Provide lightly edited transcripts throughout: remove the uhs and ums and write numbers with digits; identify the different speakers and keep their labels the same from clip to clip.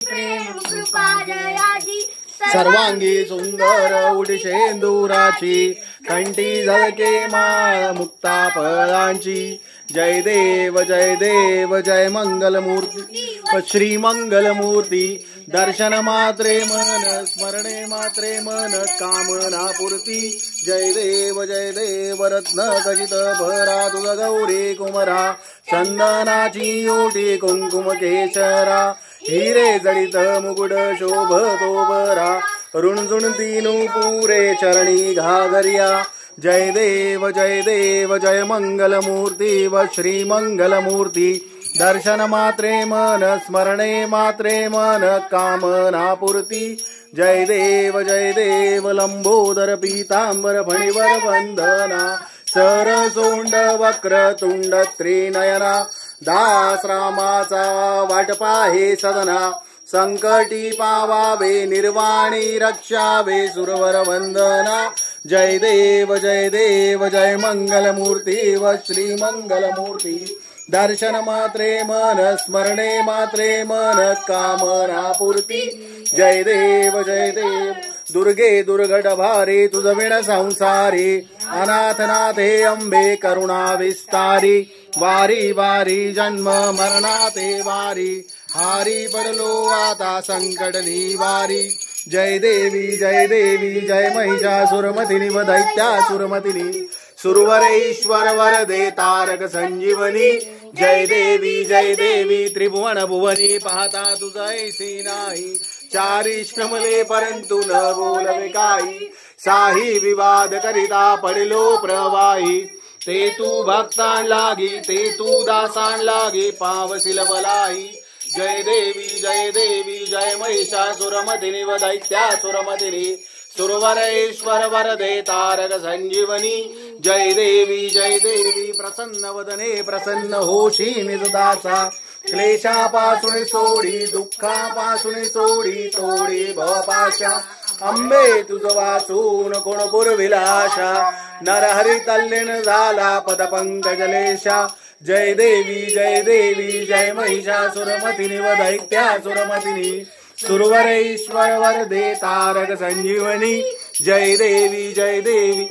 Speaker 1: प्रेम कृपा जयाची
Speaker 2: सर्वांगी सुंदर उडीशेंदुराची कंठी झळके माळ मुक्ता फळांची जय देव जय मंगलमूर्ती श्री मंगलमूर्ती दर्शन मात्रे मन स्मरणे मात्रे मन कामना पूर्ती जय देव रत्न खचित भरा तुझ गौरी कुमरा चंदनाची ओटी कुंकुम केशरा हिरे जडित मुकुट शोभतो बरा रुणझुणती नूपुरे चरणी घागरिया जय देव जय मंगलमूर्ती व श्री मंगलमूर्ती दर्शन मात्रे मन स्मरणे मात्रे मन कामना पूर्ती जय देव लंबोदर पीतांबर फणीवर वंदना सरसोंड वक्रतुंड त्रिनयना दास रामाचा वाटपा हे सदना संकटी पावावे निर्वाणी रक्षावे सुरवर वंदना जय देव जय मंगलमूर्ती व श्री मंगलमूर्ती दर्शन मात्रे मन स्मरणे मात्रे मन कामना पूर्ती जय देव दुर्गे दुर्घट भारी तुझ विण संसारी अनाथनाथे अंबे करुणा विस्तारी वारी वारी जन्म मरणाते वारी हारी पडलो आता संकट निवारी जय देवी जय महिषासुरमतिनी व दैत्यासुरमतिनी सुरवरेश्वर वरदे तारक संजीवनी जय देवी त्रिभुवन भुवनी पाहता तुझ ऐसी नाही चारी श्रमले परंतु न बोलवे काही साही विवाद करिता पडलो प्रवाही ते तू भक्तान लागी ते तू दासान लागी पावसिल बलाई जय देवी जय महिषासुरमतिनी व दैत्यासुरमतिनी सुरवरेश्वर वरदे तारक संजीवनी जय देवी प्रसन्न वदने प्रसन्न होशी निजदासा क्लेशापासून सोडी दुःखापासून सोडी तोडी भवपाशा अंबे तुझ वाचून कोण पुरविलाशा नरहरी तल्लीन झाला पदपंकजलेशा जय देवी जय महिषासुरमतिनी व दैत्यासुरमतिनी सुरवरेश्वर वरदे तारक संजीवनी जय देवी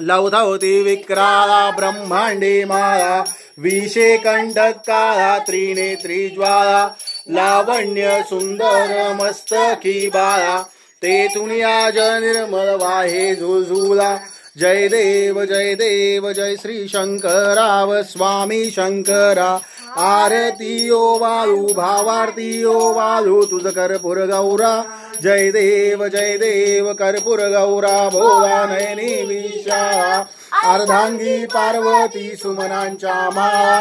Speaker 2: लवधवती विक्राला ब्रह्मांडे माळा विषे कंठक काळा त्रिनेत्री ज्वाला लावण्य सुंदर मस्तकी बाळा ते तुनियाज निर्मल वाहे झुळझुळा जय देव जय श्री शंकराव स्वामी शंकरा आरती ओ वाळू भावारती ओ वाळू तुझ कर्पूर गौरा जय देव कर्पूर गौरा भोगा नयनी विशा अर्धांगी पार्वती सुमनांच्या माळा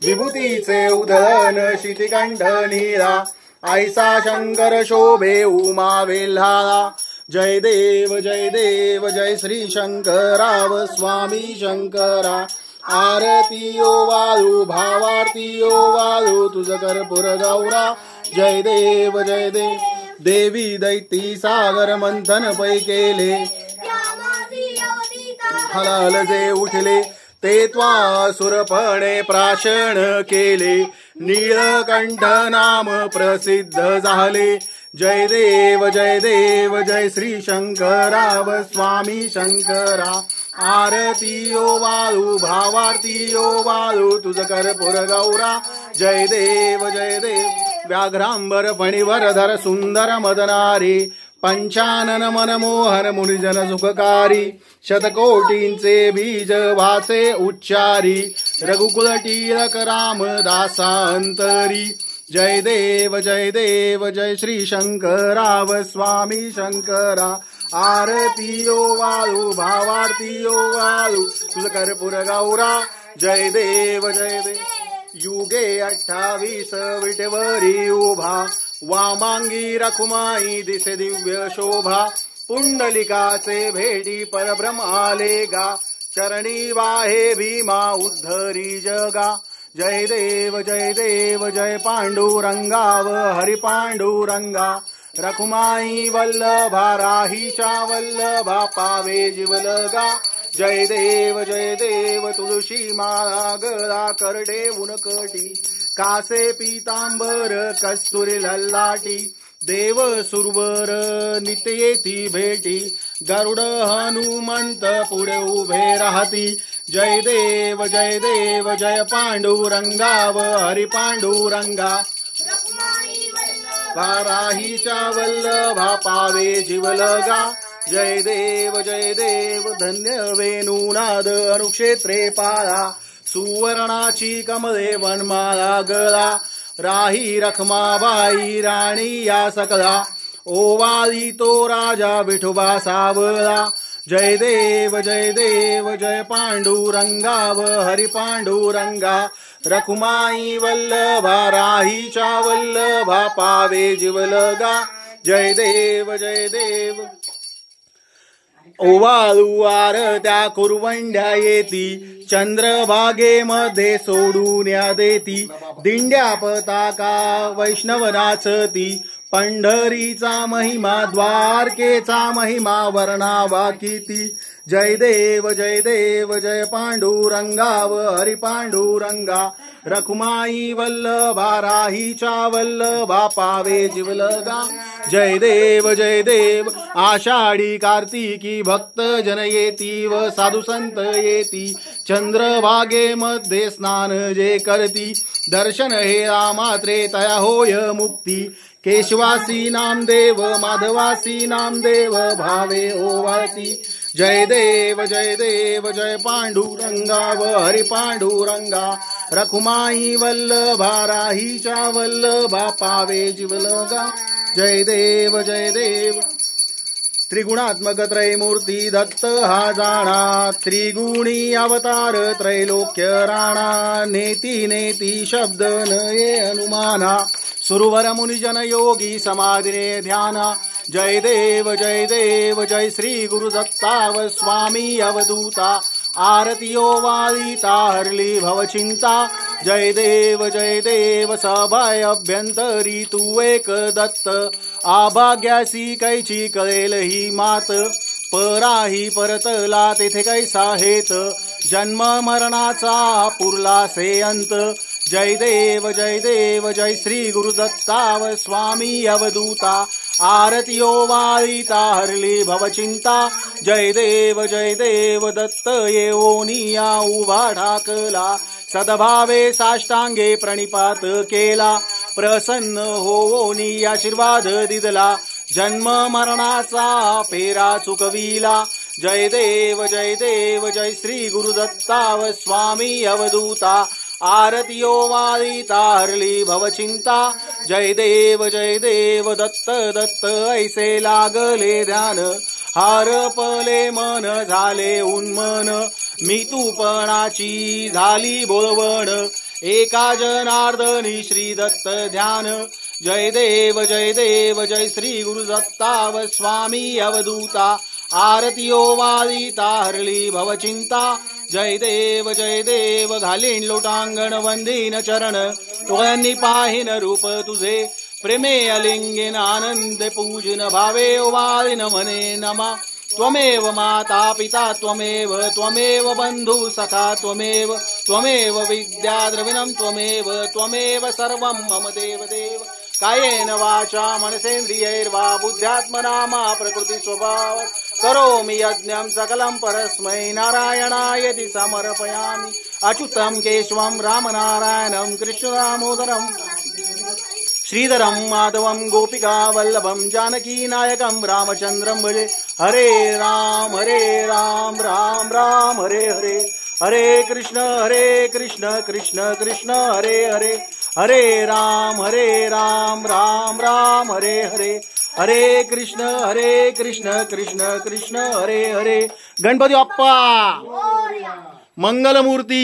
Speaker 2: विभूतीचे उधन शितिकंठ नीळा ऐसा शंकर शोभे उमा वेल्हाळा जय देव जय श्री शंकराव स्वामी शंकरा आरती ओ वाळू भावारती ओ वाळू तुझ कर्पूर गौरा जय देव देवी दैती सागर मंथन पै केले हलाल जे उठले ते त्वा सुरपणे प्राशन केले नीळकंठ नाम प्रसिद्ध झाले जय देव जय श्री शंकराव स्वामी शंकरा आरती ओ वाळू भावारती ओ वाळू तुझ कर्पूर गौरा जय देव व्याघ्रांबर फणीवर धर सुंदर मदनारी पंचानन मनमोहन मुनिजन सुखकारी शतकोटींचे बीज वाचे उच्चारी रघुकुल टिळक रामदासांतरी जय देव जय श्री शंकराव स्वामी शंकरा आरती ओ वाळू भावारती ओ वाळू तुझ कर्पूर गौरा जय देव युगे 28 विटेवरी उभा वामांगी रखुमाई दिसे दिव्य शोभा पुंडलिकाचे भेटी परब्रह्म आले गा चरणी वाहे भीमा उद्धरी जगा जय देव जय पांडुरंगाव हरि पांडुरंगा रखुमाई वल्लभा राहीशा वल्लभा पावे जीवलगा जय देव तुळशी माळा गळा करडे उनकटी कासे पीतांबर कस्तुरी ललाटी देव सुरवर नित्य येती भेटी गरुड हनुमंत पुढे उभे राहती जय देव जय पांडुरंगा व हरी पांडुरंगा वाराहीच्या वल्लभा पावे जीवलगा जय देव धन्य वेणुनाद अनुक्षेत्रे पाळा सुवर्णाची कमळे वनमाळा गळा राही रखमाबाई राणी या सकला ओवाळी तो राजा विठोबा सावळा जय देव जय पांडुरंगा व हरी पांडुरंगा रखुमाई वल्लभा राहीच्या वल्लभा पावे जीवलगा जय देव ओवाळू आरत्या कुरवंड्या येती चंद्रभागेमध्ये सोडून या देती दिंड्या पताका वैष्णव नाचती पंढरीचा महिमा द्वारकेचा महिमा वर्णावा किती जय देव जय पांडुरंगा व हरी पांडुरंगा रखुमाई वल्लभा राहीच्या वल्लभा पावे जीवलगा जय देव आषाढी कार्तिकी भक्त जन येती व साधू संत येती चंद्रभागेमध्ये स्नान जे करती दर्शन हे मात्रे तया होय मुक्ती केशवासी नामदेव माधवासी नामदेव भावे ओवाळती जय देव जय पांडुरंगा व हरी पांडुरंगा रखुमाई वल्लभा राहीच्या वल्लभा पावे जीवलगा जय देव त्रिगुणात्मक त्रयमूर्ती दत्त हा जाणा त्रिगुणी अवतार त्रैलोक्य राणा नेती शब्द नये अनुमाना सुरवर मुनिजन योगी समाधिने ध्याना जय देव जय श्री गुरुदत्ता स्वामी अवधूता आरतियो वालिता हरली भवचिंता जय देव सभय अभ्यंतरी तू एक दत्त आभाग्यासी कैची कळेल ही मात पराही परतला तेथे कैसा हेत जन्म मरणाचा पुरला से अंत जय देव जय श्री गुरुदत्ता स्वामी अवधूता आरतियो वालिता हरली भवचिंता जय देव दत्त येऊनिया उभा ढाकला सद्भावे साष्टांगे प्रणिपात केला प्रसन्न होऊनी आशीर्वाद दिदला जन्म मरणाचा पेरा चुकविला जय देव जय श्री गुरुदत्ता स्वामी अवधूता आरतियो वालिता हरली भवचिंता जय देव दत्त ऐसे लागले ध्यान हारपले मन झाले उन्मन मी तूपणाची झाली बोलवण एका जनार्दनी श्री दत्त ध्यान जय देव जय श्री गुरुदत्ता स्वामी अवधूता आरतियो वालिता हरली भवचिंता जय देव घालीन लोटांगण वंदीन चरण तुझ्यांनी पाहिन रूप तुझे प्रेमे अलिंगेन आनंद पूजन भावे वालिन मने नमा त्वमेव माता पिता त्वमेव बंधु सखा त्वमेव विद्या द्रविणं त्वमेव सर्वं मम देव कायेन वाचा मनसेन्द्रियैर्वा बुद्ध्यात्मना मा प्रकृति स्वभाव करोमि यज्ञं सकलं परस्मै नारायणायति समर्पयामि अच्युतं केशवं रामनारायणं कृष्णदामोदरं श्रीधरं माधवं गोपिका वल्लभं जानकी नायकं रामचन्द्रं भजे हरे राम राम राम हरे हरे हरे कृष्ण कृष्ण कृष्ण हरे हरे हरे राम राम राम हरे हरे हरे कृष्ण कृष्ण कृष्ण हरे हरे गणपती बाप्पा मंगलमूर्ती।